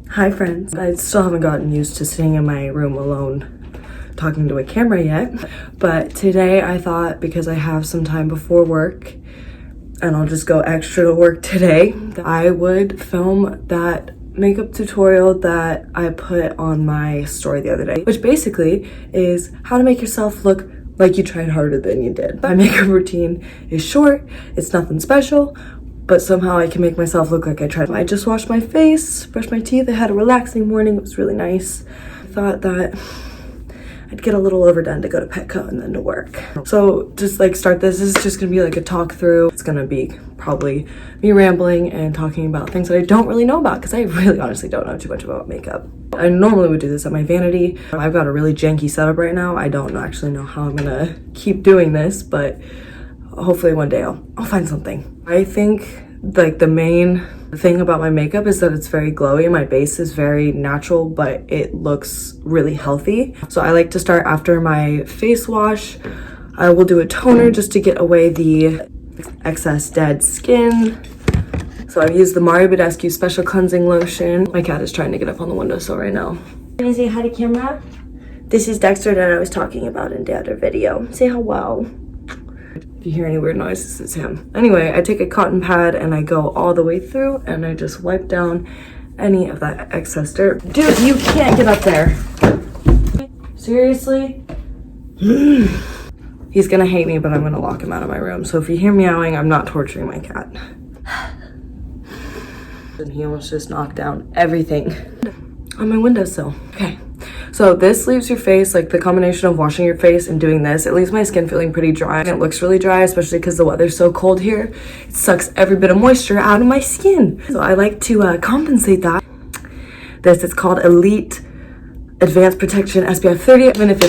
Hi friends, I still haven't gotten used to sitting in my room alone talking to a camera yet, but today I thought, because I have some time before work and I'll just go extra to work today, that I would film that makeup tutorial that I put on my story the other day, which basically is how to make yourself look like you tried harder than you did. My makeup routine is short, it's nothing special, but somehow I can make myself look like I tried. I just washed my face, brushed my teeth, I had a relaxing morning, it was really nice. I thought that I'd get a little overdone to go to Petco and then to work. So just like start this is just gonna be like a talk through. It's gonna be probably me rambling and talking about things that I don't really know about because I really honestly don't know too much about makeup. I normally would do this at my vanity. I've got a really janky setup right now. I don't actually know how I'm gonna keep doing this, but hopefully one day I'll find something. I think like the main thing about my makeup is that it's very glowy. My base is very natural, but it looks really healthy. So I like to start after my face wash. I will do a toner just to get away the excess dead skin. So I've used the Mario Badescu Special Cleansing Lotion. My cat is trying to get up on the windowsill right now. Can you say hi to camera? This is Dexter that I was talking about in the other video. Say hello. If you hear any weird noises, it's him. Anyway, I take a cotton pad and I go all the way through and I just wipe down any of that excess dirt. Dude, you can't get up there. Seriously? He's gonna hate me, but I'm gonna lock him out of my room. So if you hear meowing, I'm not torturing my cat. And he almost just knocked down everything on my windowsill. Okay. So this leaves your face, like the combination of washing your face and doing this, it leaves my skin feeling pretty dry. And it looks really dry, especially because the weather's so cold here. It sucks every bit of moisture out of my skin. So I like to compensate that. This is called Elite Advanced Protection SPF 30. Even if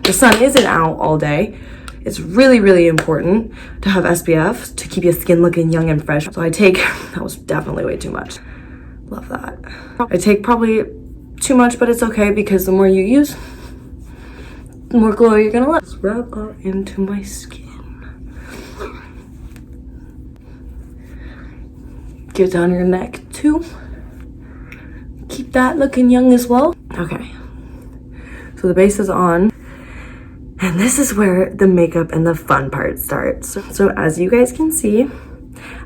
the sun isn't out all day, it's really, really important to have SPF to keep your skin looking young and fresh. So I take, that was definitely way too much. Love that. I take probably too much, but it's okay because the more you use, the more glow you're gonna look. Just rub out into my skin. Get down your neck too. Keep that looking young as well. Okay, so the base is on. And this is where the makeup and the fun part starts. So as you guys can see,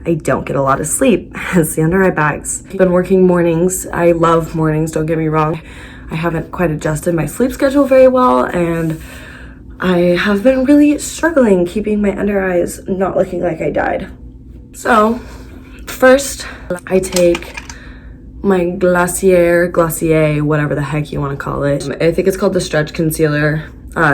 I don't get a lot of sleep. It's the under eye bags. I've been working mornings. I love mornings, don't get me wrong. I haven't quite adjusted my sleep schedule very well, and I have been really struggling keeping my under eyes not looking like I died. So first, I take my Glacier, whatever the heck you want to call it. I think it's called the Stretch Concealer.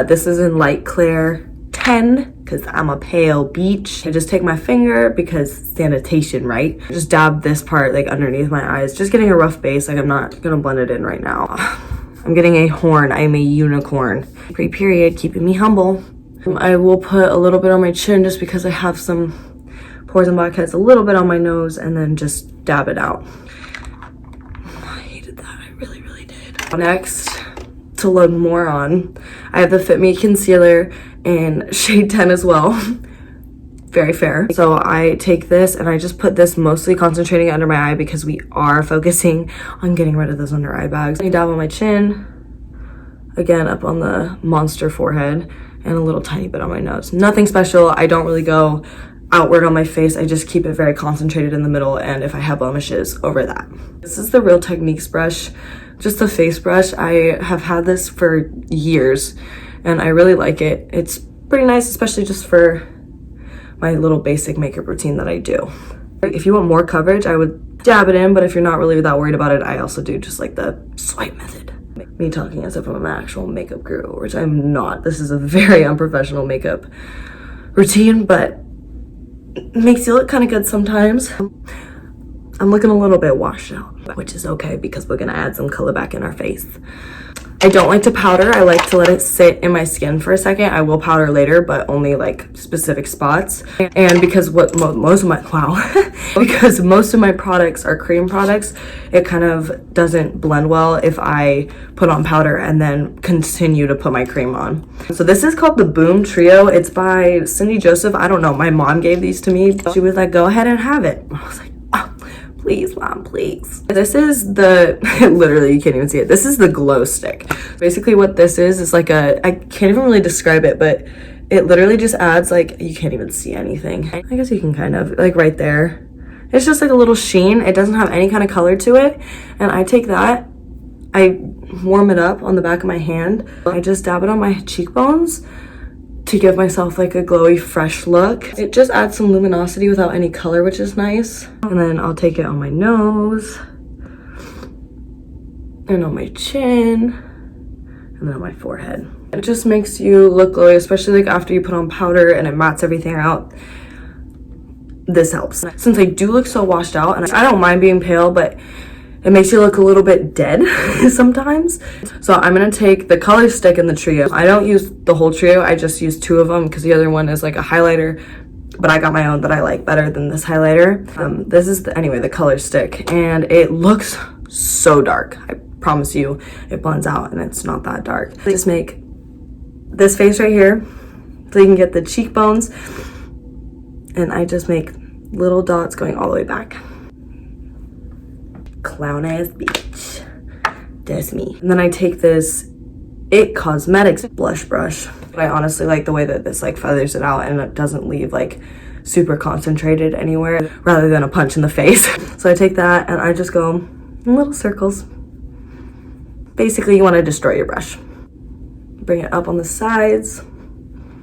This is in Light Clear 10 because I'm a pale beach. I just take my finger because sanitation, right? Just dab this part like underneath my eyes, just getting a rough base. Like I'm not gonna blend it in right now. I'm getting a horn. I'm a unicorn. Pre-period, keeping me humble. I will put a little bit on my chin just because I have some pores and blackheads, a little bit on my nose, and then just dab it out. I hated that, I really, really did. Next, to load more on, I have the Fit Me Concealer in shade 10 as well. Very fair. So I take this and I just put this mostly concentrating under my eye because we are focusing on getting rid of those under eye bags. I dab on my chin, again up on the monster forehead, and a little tiny bit on my nose. Nothing special. I don't really go outward on my face. I just keep it very concentrated in the middle, and if I have blemishes, over that. This is the Real Techniques brush, just a face brush. I have had this for years and I really like it. It's pretty nice, especially just for my little basic makeup routine that I do. If you want more coverage, I would dab it in, but if you're not really that worried about it, I also do just like the swipe method. Me talking as if I'm an actual makeup guru, which I'm not. This is a very unprofessional makeup routine, but it makes you look kind of good sometimes. I'm looking a little bit washed out, which is okay because we're gonna add some color back in our face. I don't like to powder. I like to let it sit in my skin for a second. I will powder later, but only like specific spots. And because most of my products are cream products, it kind of doesn't blend well if I put on powder and then continue to put my cream on. So this is called the Boom Trio. It's by Cindy Joseph. I don't know. My mom gave these to me. She was like, go ahead and have it. I was like, oh. Please, mom, please. This is the, literally, you can't even see it. This is the glow stick. Basically what this is like I can't even really describe it, but it literally just adds like, you can't even see anything. I guess you can kind of, like right there. It's just like a little sheen. It doesn't have any kind of color to it. And I take that, I warm it up on the back of my hand. I just dab it on my cheekbones to give myself like a glowy, fresh look. It just adds some luminosity without any color, which is nice. And then I'll take it on my nose and on my chin and then on my forehead. It just makes you look glowy, especially like after you put on powder and it mattes everything out. This helps. Since I do look so washed out, and I don't mind being pale, but it makes you look a little bit dead sometimes. So I'm gonna take the color stick and the trio. I don't use the whole trio, I just use 2 of them because the other one is like a highlighter, but I got my own that I like better than this highlighter. This is the color stick, and it looks so dark. I promise you, it blends out and it's not that dark. I just make this face right here so you can get the cheekbones, and I just make little dots going all the way back. Clown ass bitch. That's me. And then I take this It Cosmetics blush brush. I honestly like the way that this like feathers it out and it doesn't leave like super concentrated anywhere rather than a punch in the face. So I take that and I just go in little circles. Basically, you want to destroy your brush. Bring it up on the sides.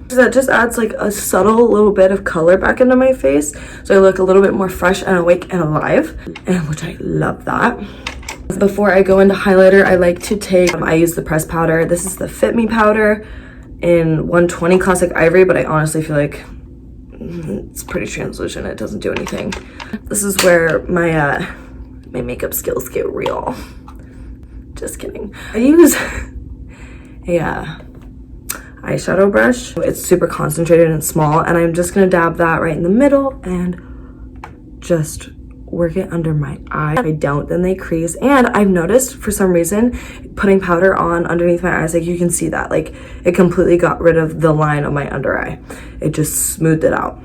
That just adds like a subtle little bit of color back into my face, so I look a little bit more fresh and awake and alive, and which I love that. Before I go into highlighter, I like to take, I use the pressed powder. This is the Fit Me powder in 120 Classic Ivory, but I honestly feel like it's pretty translucent. It doesn't do anything. This is where my makeup skills get real. Just kidding. I use a eyeshadow brush. It's super concentrated and small, and I'm just gonna dab that right in the middle and just work it under my eye. If I don't, then they crease. And I've noticed for some reason putting powder on underneath my eyes, like you can see that, like it completely got rid of the line of my under eye. It just smoothed it out.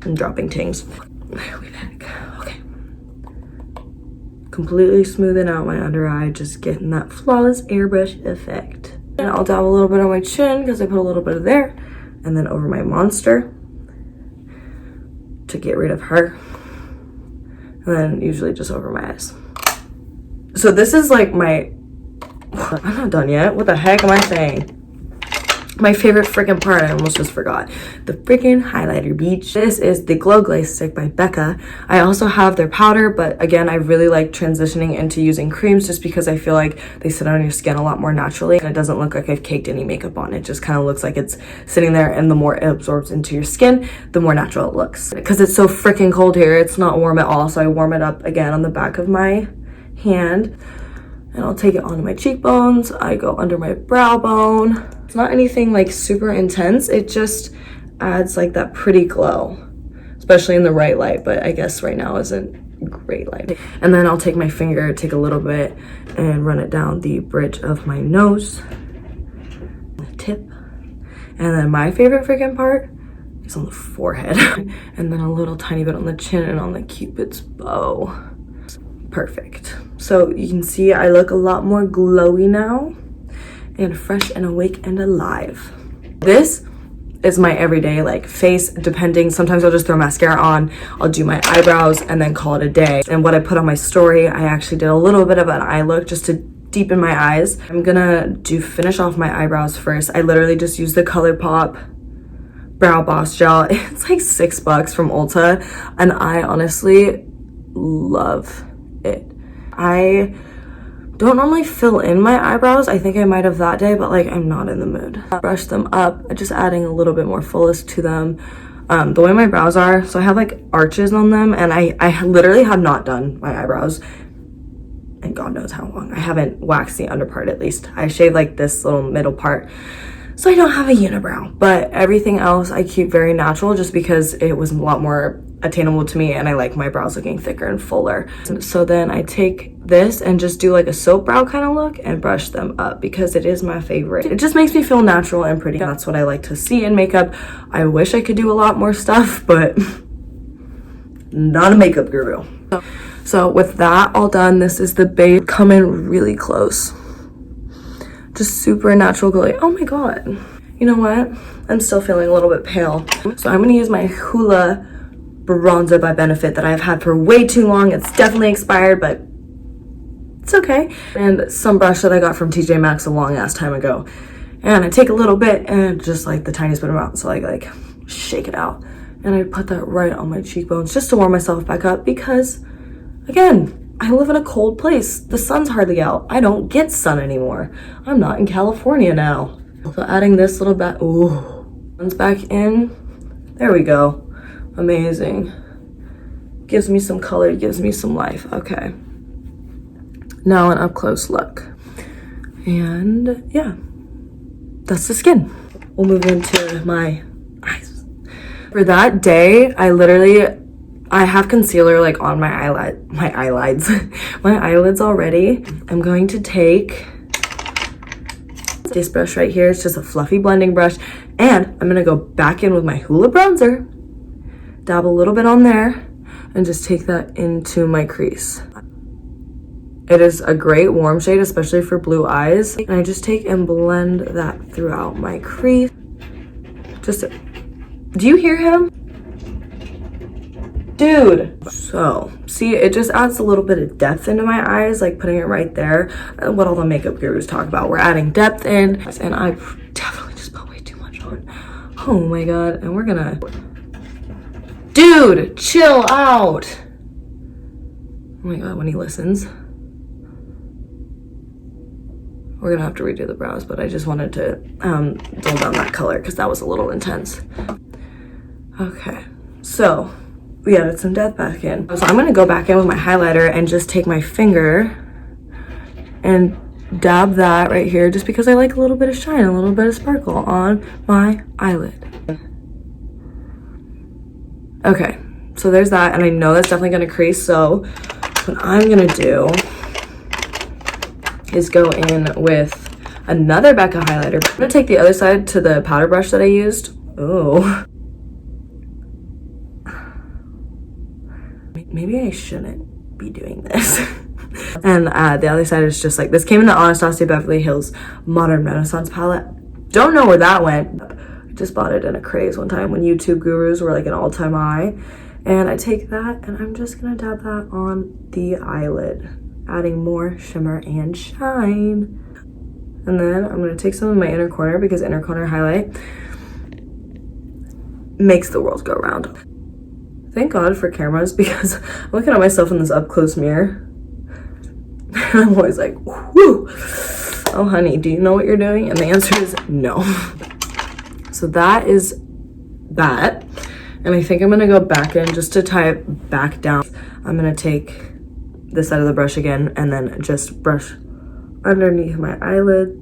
I'm dropping things. Way back. Okay. Completely smoothing out my under eye, just getting that flawless airbrush effect. And I'll dab a little bit on my chin because I put a little bit of there, and then over my monster to get rid of her, and then usually just over my eyes. So this is like I'm not done yet. What the heck am I saying? My favorite freaking part, I almost just forgot. The freaking highlighter beach. This is the Glow Glaze Stick by Becca. I also have their powder, but again, I really like transitioning into using creams just because I feel like they sit on your skin a lot more naturally, and it doesn't look like I've caked any makeup on. It just kind of looks like it's sitting there, and the more it absorbs into your skin, the more natural it looks. Because it's so freaking cold here, it's not warm at all, so I warm it up again on the back of my hand, and I'll take it onto my cheekbones. I go under my brow bone. It's not anything like super intense. It just adds like that pretty glow, especially in the right light, but I guess right now isn't great light. And then I'll take my finger, take a little bit and run it down the bridge of my nose, the tip. And then my favorite freaking part is on the forehead. And then a little tiny bit on the chin and on the Cupid's bow. Perfect. So you can see I look a lot more glowy now and fresh and awake and alive. This is my everyday like face, depending. Sometimes I'll just throw mascara on, I'll do my eyebrows and then call it a day. And what I put on my story, I actually did a little bit of an eye look just to deepen my eyes. I'm gonna finish off my eyebrows first. I literally just use the ColourPop Brow Boss Gel. It's like $6 from Ulta, and I honestly love it. I don't normally fill in my eyebrows. I think I might have that day, but like I'm not in the mood. Brush them up, just adding a little bit more fullness to them. The way my brows are, so I have like arches on them, and I literally have not done my eyebrows and God knows how long. I haven't waxed the under part, at least. I shave like this little middle part, so I don't have a unibrow, but everything else I keep very natural just because it was a lot more attainable to me, and I like my brows looking thicker and fuller. So then I take this and just do like a soap brow kind of look and brush them up because it is my favorite. It just makes me feel natural and pretty. That's what I like to see in makeup. I wish I could do a lot more stuff, but not a makeup guru. So with that all done, this is the base. Come in really close. Just super natural glow. Oh my god. You know what? I'm still feeling a little bit pale. So I'm gonna use my Hoola bronzer by Benefit that I've had for way too long. It's definitely expired, but it's okay. And some brush that I got from TJ Maxx a long ass time ago. And I take a little bit and just like the tiniest bit amount. So I like shake it out. And I put that right on my cheekbones just to warm myself back up because, again, I live in a cold place. The sun's hardly out. I don't get sun anymore. I'm not in California now. So adding this little bit, ooh, one's back in. There we go. Amazing. Gives me some color, gives me some life. Okay. Now an up close look. And yeah, that's the skin. We'll move into my eyes. For that day, I have concealer like on my eyelids, my eyelids already. I'm going to take this brush right here. It's just a fluffy blending brush. And I'm gonna go back in with my Hoola bronzer, dab a little bit on there, and just take that into my crease. It is a great warm shade, especially for blue eyes. And I just take and blend that throughout my crease. Do you hear him? Dude. So, see, it just adds a little bit of depth into my eyes, like putting it right there. What all the makeup gurus talk about. We're adding depth in, and I definitely just put way too much on. Oh my god, and we're gonna... Dude, chill out. Oh my god, when he listens. We're gonna have to redo the brows, but I just wanted to dull down that color because that was a little intense. Okay, so we added some depth back in. So I'm gonna go back in with my highlighter and just take my finger and dab that right here just because I like a little bit of shine, a little bit of sparkle on my eyelid. Okay, so there's that, and I know that's definitely gonna crease, so what I'm gonna do is go in with another Becca highlighter. I'm gonna take the other side to the powder brush that I used. Oh. Maybe I shouldn't be doing this. And the other side is just like, this came in the Anastasia Beverly Hills Modern Renaissance palette. Don't know where that went. I just bought it in a craze one time when YouTube gurus were like an all-time high. And I take that and I'm just gonna dab that on the eyelid, adding more shimmer and shine. And then I'm gonna take some of my inner corner because inner corner highlight makes the world go round. Thank God for cameras because I'm looking at myself in this up close mirror and I'm always like, whoo, oh honey, do you know what you're doing? And the answer is no. So that is that. And I think I'm gonna go back in just to tie it back down. I'm gonna take this side of the brush again and then just brush underneath my eyelid,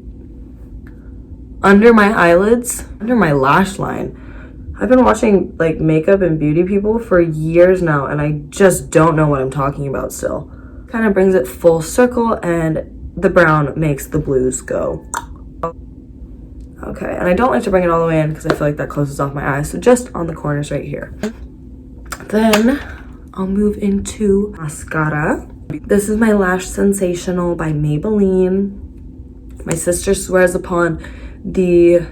under my eyelids, under my lash line. I've been watching like makeup and beauty people for years now and I just don't know what I'm talking about still. Kind of brings it full circle and the brown makes the blues go. Okay, and I don't like to bring it all the way in because I feel like that closes off my eyes, so just on the corners right here. Then I'll move into mascara. This is my Lash Sensational by Maybelline. My sister swears upon the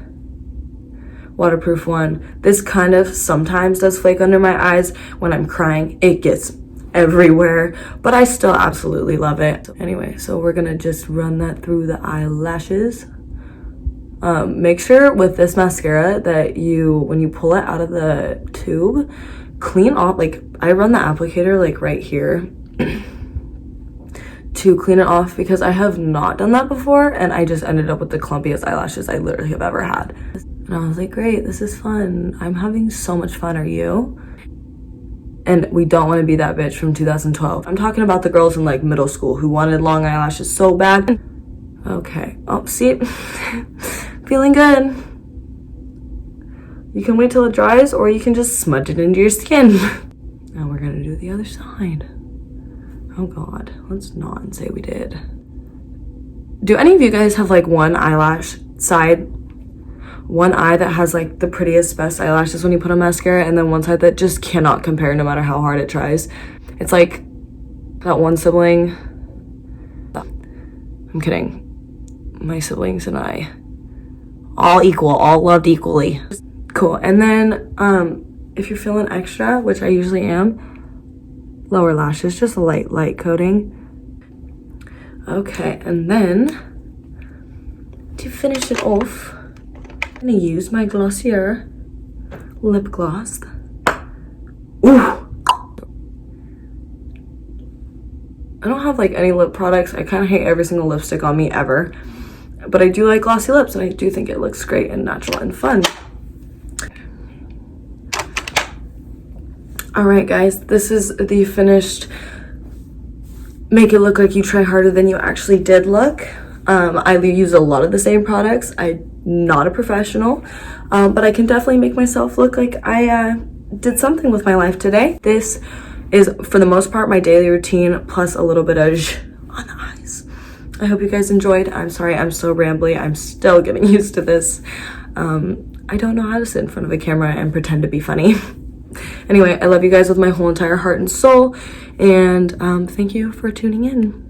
waterproof one. This kind of sometimes does flake under my eyes when I'm crying. It gets everywhere, but I still absolutely love it. Anyway, so we're gonna just run that through the eyelashes. Make sure with this mascara that when you pull it out of the tube, clean off, like I run the applicator like right here to clean it off because I have not done that before and I just ended up with the clumpiest eyelashes I literally have ever had. And I was like, great, this is fun. I'm having so much fun, are you? And we don't want to be that bitch from 2012. I'm talking about the girls in like middle school who wanted long eyelashes so bad. Okay, oh, see, feeling good. You can wait till it dries or you can just smudge it into your skin. Now we're gonna do the other side. Oh God, let's not say we did. Do any of you guys have like one eyelash side one eye that has like the prettiest, best eyelashes when you put on mascara, and then one side that just cannot compare no matter how hard it tries. It's like that one sibling. I'm kidding. My siblings and I, all equal, all loved equally. Cool. And then if you're feeling extra, which I usually am, lower lashes, just a light coating. Okay, and then to finish it off, I'm gonna use my Glossier lip gloss. Ooh! I don't have like any lip products. I kind of hate every single lipstick on me ever. But I do like glossy lips, and I do think it looks great and natural and fun. Alright guys, this is the finished make it look like you try harder than you actually did look. I use a lot of the same products. I'm not a professional, but I can definitely make myself look like I did something with my life today. This is, for the most part, my daily routine, plus a little bit of on the eyes. I hope you guys enjoyed. I'm sorry I'm so rambly. I'm still getting used to this. I don't know how to sit in front of a camera and pretend to be funny. Anyway, I love you guys with my whole entire heart and soul, and thank you for tuning in.